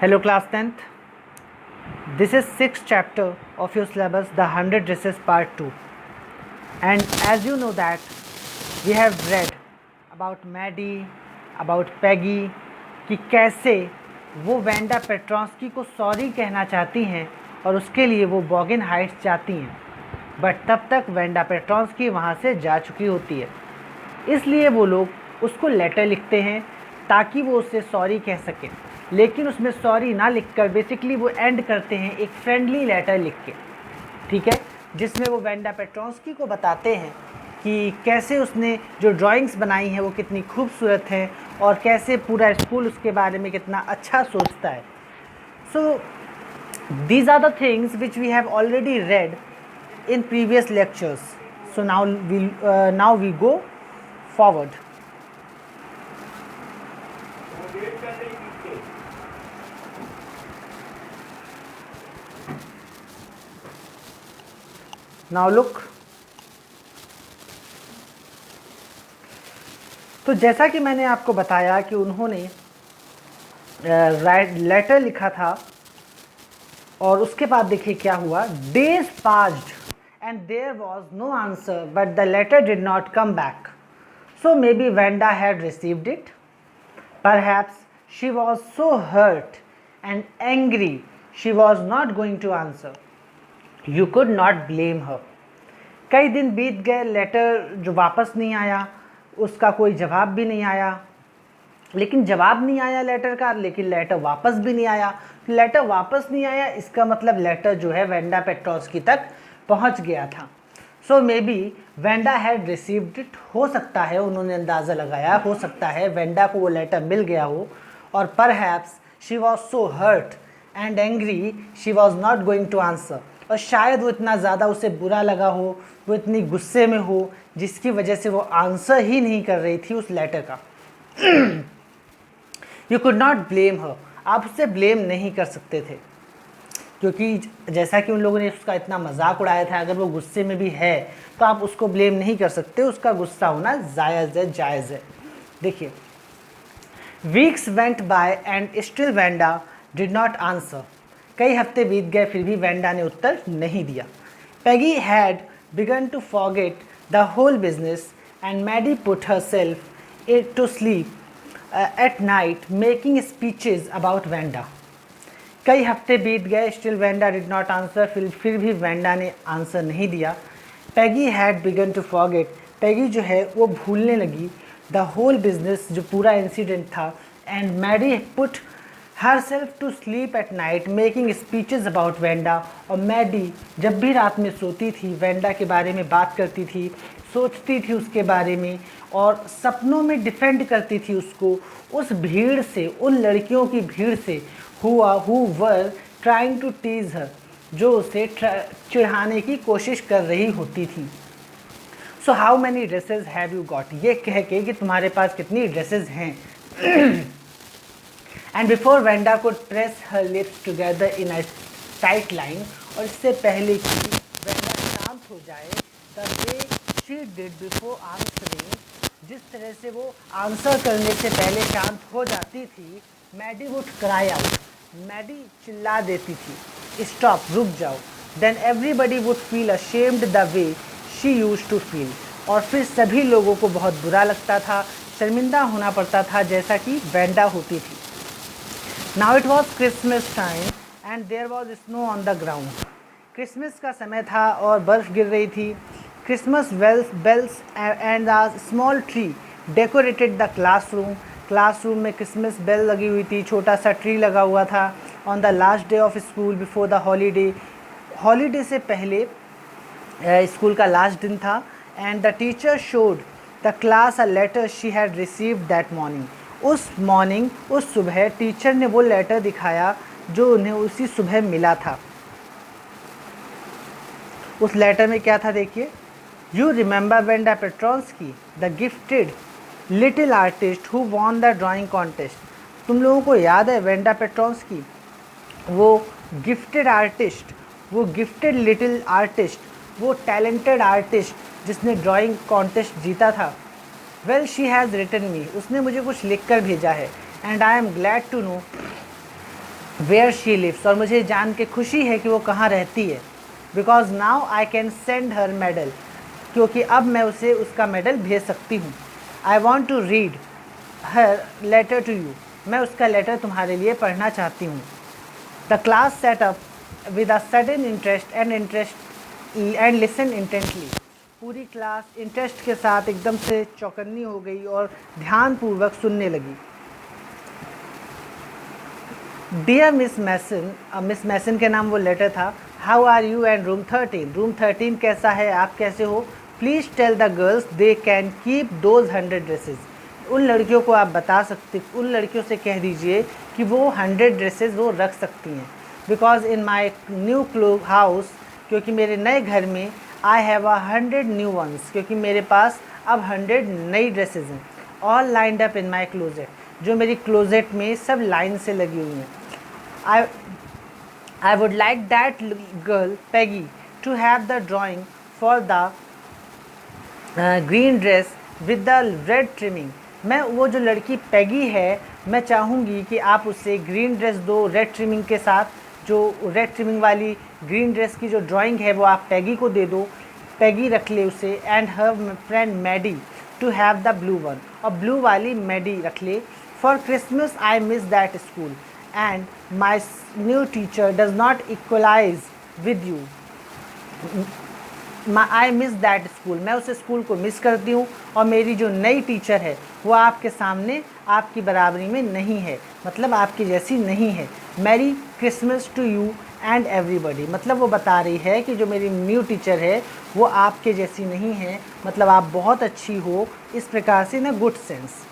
Hello class 10th. This is 6th chapter of your syllabus, the 100 dresses part 2. And as you know that we have read about Maddie, about Peggy कि कैसे वो Wanda पेट्रॉन्स्की को sorry कहना चाहती हैं और उसके लिए वो बॉगिन हाइट्स जाती हैं, बट तब तक वेंडा पेट्रॉन्स्की वहाँ से जा चुकी होती है। इसलिए वो लोग उसको लेटर लिखते हैं ताकि वो उससे सॉरी कह सकें, लेकिन उसमें सॉरी ना लिखकर बेसिकली वो एंड करते हैं एक फ्रेंडली लेटर लिख के, ठीक है, जिसमें वो वेंडा पेट्रॉन्स्की को बताते हैं कि कैसे उसने जो ड्राइंग्स बनाई हैं वो कितनी खूबसूरत हैं और कैसे पूरा स्कूल उसके बारे में कितना अच्छा सोचता है। So these are the things which we have already read in previous lectures. So now we go forward. Now look. तो जैसा कि मैंने आपको बताया कि उन्होंने लेटर लिखा था और उसके बाद देखिए क्या हुआ. Days passed and there was no answer but the letter did not come back. So maybe Wanda had received it. Perhaps she was so hurt and angry she was not going to answer. You could not blame her. कई दिन बीत गए, letter जो वापस नहीं आया, उसका कोई जवाब भी नहीं आया. लेकिन जवाब नहीं आया लेटर का, लेकिन लेटर वापस भी नहीं आया. लेटर वापस नहीं आया इसका मतलब लेटर जो है वेंडा पेट्रॉन्स्की तक पहुंच गया था. So maybe Wanda had received it. हो सकता है उन्होंने अंदाज़ा लगाया, हो सकता है वेंडा को वो लेटर मिल गया हो और perhaps she was so hurt and angry she was not going to answer. और शायद वो इतना ज़्यादा उसे बुरा लगा हो, वो इतनी गुस्से में हो जिसकी वजह से वो आंसर ही नहीं कर रही थी उस लेटर का. यू कुड नॉट ब्लेम हर. आप उससे ब्लेम नहीं कर सकते थे क्योंकि जैसा कि उन लोगों ने उसका इतना मजाक उड़ाया था, अगर वो गुस्से में भी है तो आप उसको ब्लेम नहीं कर सकते. उसका गुस्सा होना जायज़ है, जायज़ है. देखिए, weeks went by and still Wanda did not answer. कई हफ्ते बीत गए फिर भी वेंडा ने उत्तर नहीं दिया. Peggy had begun to forget the whole business and Maddie put herself to sleep at night making speeches about Wanda. कई हफ्ते बीत गए, still Wanda did not answer. फिर भी वेंडा ने आंसर नहीं दिया. Peggy had begun to forget. Peggy जो है वो भूलने लगी द होल बिजनेस, जो पूरा इंसिडेंट था. And Maddie put herself to sleep at night making speeches about Wanda. और मैडी जब भी रात में सोती थी वेंडा के बारे में बात करती थी, सोचती थी उसके बारे में और सपनों में डिफेंड करती थी उसको उस भीड़ से, उन लड़कियों की भीड़ से who were trying to tease her, जो उसे चिढ़ाने की कोशिश कर रही होती थी. So how many dresses have you got. ये कह के कि तुम्हारे पास कितनी ड्रेसेस हैं. And before Wanda could press her lips together in a tight line. और इससे पहले कि वेंडा शांत हो जाए, the way she did before answering, जिस तरह से वो आंसर करने से पहले शांत हो जाती थी, Maddie would cry out. Maddie चिल्ला देती थी, स्टॉप, रुक जाओ. Then everybody would feel ashamed the way she used to feel. और फिर सभी लोगों को बहुत बुरा लगता था, शर्मिंदा होना पड़ता था जैसा कि वेंडा होती थी. Now it was Christmas time and there was snow on the ground. Christmas का समय था और बर्फ़ गिर रही थी. Christmas bells and a small tree decorated the classroom. Classroom में क्रिसमस बेल लगी हुई थी, छोटा सा ट्री लगा हुआ था. On the last day of school before the holiday. Holiday से पहले स्कूल का लास्ट दिन था. And the teacher showed the class a letter she had received that morning. उस मॉर्निंग, उस सुबह टीचर ने वो लेटर दिखाया जो उन्हें उसी सुबह मिला था. उस लेटर में क्या था देखिए. You remember Wanda Petronski, the gifted little artist who won the drawing contest. तुम लोगों को याद है वेंडा पेट्रॉन्स्की, वो गिफ्टेड आर्टिस्ट, वो गिफ्टेड लिटिल आर्टिस्ट, वो टैलेंटेड आर्टिस्ट जिसने ड्राइंग कॉन्टेस्ट जीता था. Well she has written me. उसने मुझे कुछ लिख कर भेजा है. And I am glad to know where she lives, और मुझे जान के खुशी है कि वो कहाँ रहती है। Because now I can send her medal, क्योंकि अब मैं उसे उसका मेडल भेज सकती हूँ। I want to read her letter to you, मैं उसका लेटर तुम्हारे लिए पढ़ना चाहती हूँ। The class sat up with a sudden interest and listen intently, पूरी क्लास इंटरेस्ट के साथ एकदम से चौकन्नी हो गई और ध्यानपूर्वक सुनने लगी। डियर मिस मैसन के नाम वो लेटर था। How are you and room 13, room 13 कैसा है, आप कैसे हो। Please tell the girls they can keep those 100 dresses, उन लड़कियों को आप बता सकते, उन लड़कियों से कह दीजिए कि वो 100 ड्रेसेस वो रख सकती हैं। Because in my new house, क्योंकि मेरे नए घर में आई हैव 100 न्यू वंस, क्योंकि मेरे पास अब 100 नई ड्रेसेस हैं। All lined up in my closet, जो मेरी क्लोजेट में सब लाइन से लगी हुई हैं। I would like that girl Peggy to have the drawing for the green dress with the red trimming, मैं वो जो लड़की पैगी है, मैं चाहूँगी कि आप उसे ग्रीन ड्रेस दो रेड ट्रिमिंग के साथ, जो रेड ट्रिमिंग वाली ग्रीन ड्रेस की जो ड्राइंग है वो आप पैगी को दे दो, पैगी रख ले उसे। And her friend Maddie to have the blue one, और ब्लू वाली मैडी रख ले। For Christmas I miss that school and my new teacher does not equalize with you, I miss that school, मैं उस स्कूल को miss करती हूँ, और मेरी जो नई टीचर है वो आपके सामने आपकी बराबरी में नहीं है, मतलब आपकी जैसी नहीं है। Merry Christmas to you and everybody, मतलब वो बता रही है कि जो मेरी न्यू टीचर है वो आपके जैसी नहीं है, मतलब आप बहुत अच्छी हो, इस प्रकार से ना गुड सेंस,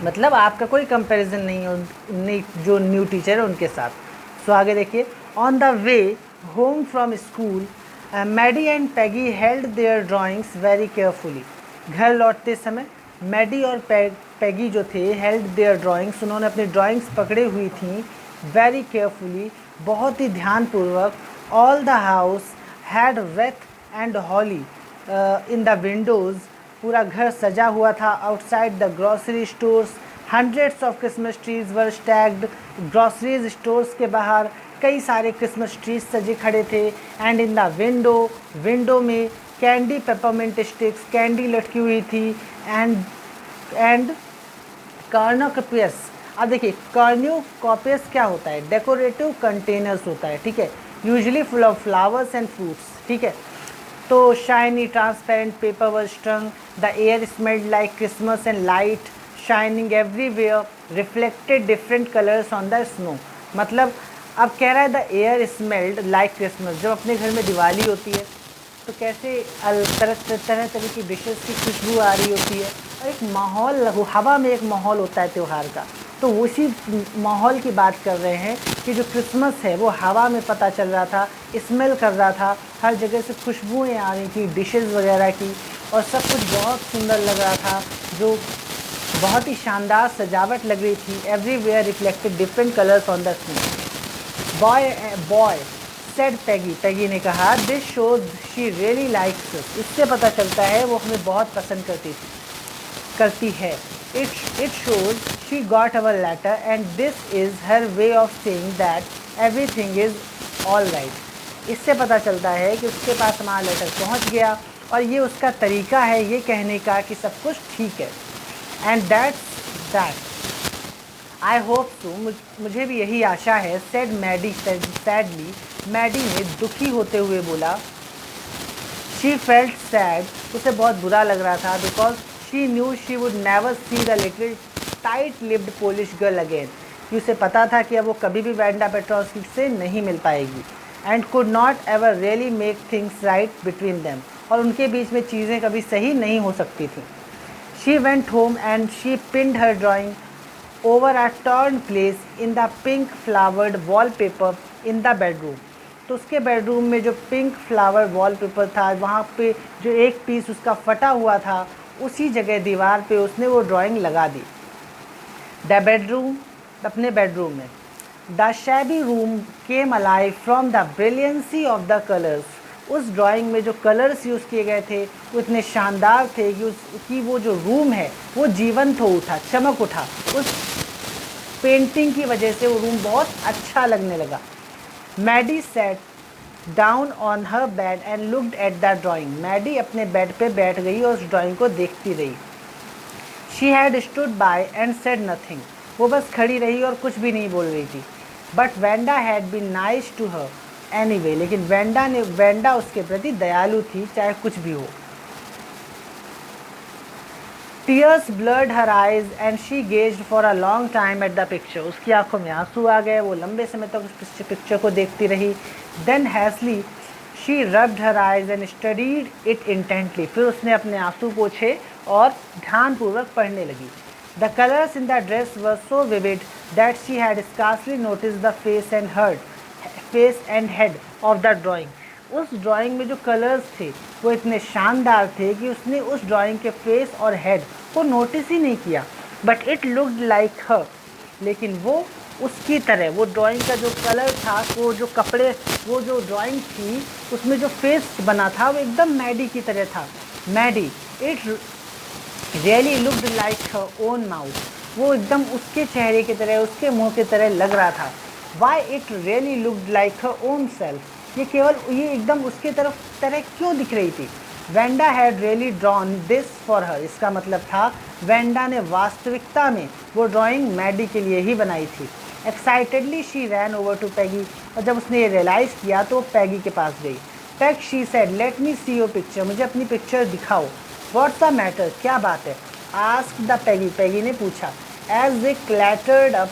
मतलब आपका कोई कंपैरिजन नहीं है जो न्यू टीचर है उनके साथ। सो आगे देखिए। On the way home from school Maddie and Peggy held their drawings very carefully, घर लौटते समय मैडी और पैगी जो थे हेल्ड देयर ड्राइंग्स, उन्होंने अपनी ड्राइंग्स पकड़े हुई थी वेरी केयरफुली, बहुत ही ध्यानपूर्वक। All the house had wreath and holly in the windows, पूरा घर सजा हुआ था। Outside the grocery stores hundreds of Christmas trees were stacked, groceries stores के बाहर कई सारे क्रिसमस ट्रीज सजे खड़े थे। एंड इन द विंडो में कैंडी पेपरमिंट स्टिक्स, कैंडी लटकी हुई थी। एंड कार्नोकॉपियस, अब देखिए कार्नोकॉपियस क्या होता है, डेकोरेटिव कंटेनर्स होता है, ठीक है, usually full of flowers and fruits, ठीक है। तो shiny transparent paper were स्ट्रंग, the air smelled like Christmas and light shining everywhere reflected different colours on the snow, मतलब अब कह रहा है the air smelled like Christmas, जब अपने घर में दिवाली होती है तो कैसे तरह तरह की डिशेस की खुशबू आ रही होती है, और एक माहौल, हवा में एक माहौल होता है त्यौहार का, तो उसी माहौल की बात कर रहे हैं कि जो क्रिसमस है वो हवा में पता चल रहा था, स्मेल कर रहा था, हर जगह से खुशबुएँ आ रही थी डिशेस वगैरह की, और सब कुछ बहुत सुंदर लग रहा था, जो बहुत ही शानदार सजावट लग रही थी। Everywhere reflected different colours on the snow. Boy said Peggy ने कहा, this shows she really likes us, इससे पता चलता है वो हमें बहुत पसंद करती है। It shows she got our letter and this is her way of saying that everything is all right, इससे पता चलता है कि उसके पास हमारा लेटर पहुंच गया, और ये उसका तरीका है ये कहने का कि सब कुछ ठीक है। And that I hope so, मुझे भी यही आशा है। सेड मैडी सैडली, मैडी ने दुखी होते हुए बोला। शी फेल्ट सैड, उसे बहुत बुरा लग रहा था, because she knew she would never see the little tight lipped Polish girl again, कि उसे पता था कि अब वो कभी भी वेंडा पेट्रोव्स्की से नहीं मिल पाएगी। And could not ever really make things right between them, और उनके बीच में चीज़ें कभी सही नहीं हो सकती थी। She went home and she pinned her drawing over a torn place in the pink flowered wallpaper in the bedroom, तो उसके बेडरूम में जो पिंक फ्लावर वॉलपेपर था, वहाँ पे जो एक पीस उसका फटा हुआ था, उसी जगह दीवार पे उसने वो ड्राइंग लगा दी। द बेडरूम, अपने बेडरूम में। The shabby room came alive from the brilliancy of the colours, उस ड्राइंग में जो कलर्स यूज़ किए गए थे वो इतने शानदार थे कि उसकी वो जो रूम है वो जीवंत हो उठा, चमक उठा। पेंटिंग की वजह से वो रूम बहुत अच्छा लगने लगा। Maddie sat down on her bed and looked at the drawing. Maddie अपने बेड पे बैठ गई और उस ड्राइंग को देखती रही। She had stood by and said nothing. वो बस खड़ी रही और कुछ भी नहीं बोल रही थी। But Wanda had been nice to her anyway, लेकिन वेंडा उसके प्रति दयालु थी, चाहे कुछ भी हो। Tears blurred her eyes and she gazed for a long time at the picture. उसकी आंखों में आंसू आ गए, वो लंबे समय तक उस पिक्चर को देखती रही। Then hastily she rubbed her eyes and studied it intently. फिर उसने अपने आंसू पोंछे और ध्यानपूर्वक पढ़ने लगी। The colors in the dress were so vivid that she had scarcely noticed the face and head of the drawing. उस ड्राइंग में जो कलर्स थे वो इतने शानदार थे कि उसने उस ड्राइंग के फेस और हेड को नोटिस ही नहीं किया। बट इट लुक्ड लाइक हर, लेकिन वो उसकी तरह, वो ड्राइंग का जो कलर था, वो जो कपड़े, वो जो ड्राइंग थी उसमें जो फेस बना था वो एकदम मैडी की तरह था। Maddie, it really looked like her own mouth. वो एकदम उसके चेहरे की तरह, उसके मुंह की तरह लग रहा था। Why it really looked like her own self. ये एकदम उसके तरह क्यों दिख रही थी। Wanda had really drawn this for her. इसका मतलब था वेंडा ने वास्तविकता में वो ड्राइंग मैडी के लिए ही बनाई थी। Excitedly she ran over to Peggy. और जब उसने ये रियलाइज़ किया तो पैगी के पास गई। Peg, she said, let me see your picture. मुझे अपनी पिक्चर दिखाओ। व्हाट्स द मैटर, क्या बात है। Ask the Peggy. पैगी ने पूछा। As they clattered up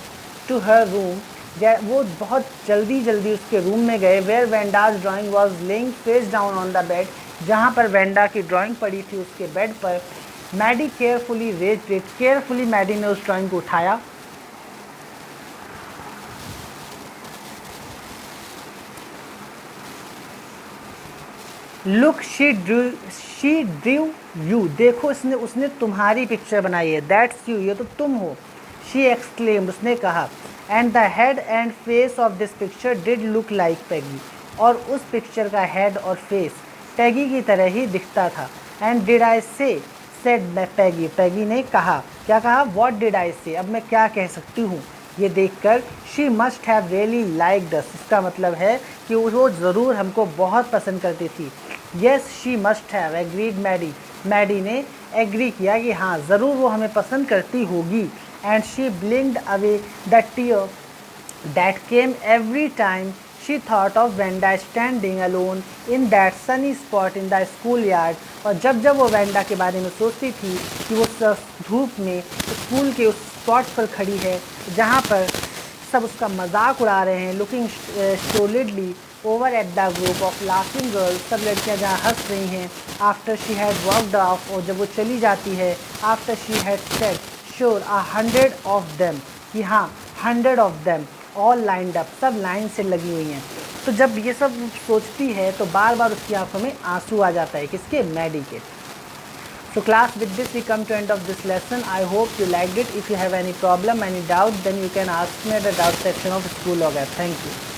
to her room, वो बहुत जल्दी उसके रूम में गए। Where Wanda's drawing was lying face down on the bed. जहाँ पर वेंडा की ड्राइंग पड़ी थी उसके बेड पर। Maddie carefully raised it. Carefully Maddie ने उस ड्राइंग को उठाया। Look she drew you. देखो उसने तुम्हारी पिक्चर बनाई है। दैट्स यू, ये तो तुम हो। शी एक्सक्लेम्ड, उसने कहा। And the head and face of this picture did look like Peggy. और उस पिक्चर का हेड और फेस पैगी की तरह ही दिखता था। एंड डिड आई से, सेड पैगी। पैगी ने कहा, क्या कहा। व्हाट डिड आई से, अब मैं क्या कह सकती हूँ ये देखकर। She must have really liked us. इसका मतलब है कि वो ज़रूर हमको बहुत पसंद करती थी। Yes she must have agreed Maddie. Maddie ने एग्री किया कि हाँ ज़रूर वो हमें पसंद करती होगी। And she blinked away the tear that came every time she thought of Venda standing alone in that sunny spot in the schoolyard. और जब वो वेंडा के बारे में सोचती थी कि वो धूप में स्कूल के उस स्पॉट पर खड़ी है जहाँ पर सब उसका मजाक उड़ा रहे हैं। Looking stolidly over at the group of laughing girls. सब लड़कियाँ जहाँ हंस रही हैं। After she had walked off, और जब वो चली जाती है। After she had said sure 100 of them, कि हाँ 100 of them all lined up, सब लाइन से लगी हुई हैं। तो जब ये सब सोचती है तो बार बार उसकी आंखों में आंसू आ जाता है। किसके, मैडी के। So class, with this we come to end of this lesson. I hope you liked it. If you have any problem, any doubt, then you can ask me at the doubt section of School Logger. Thank you.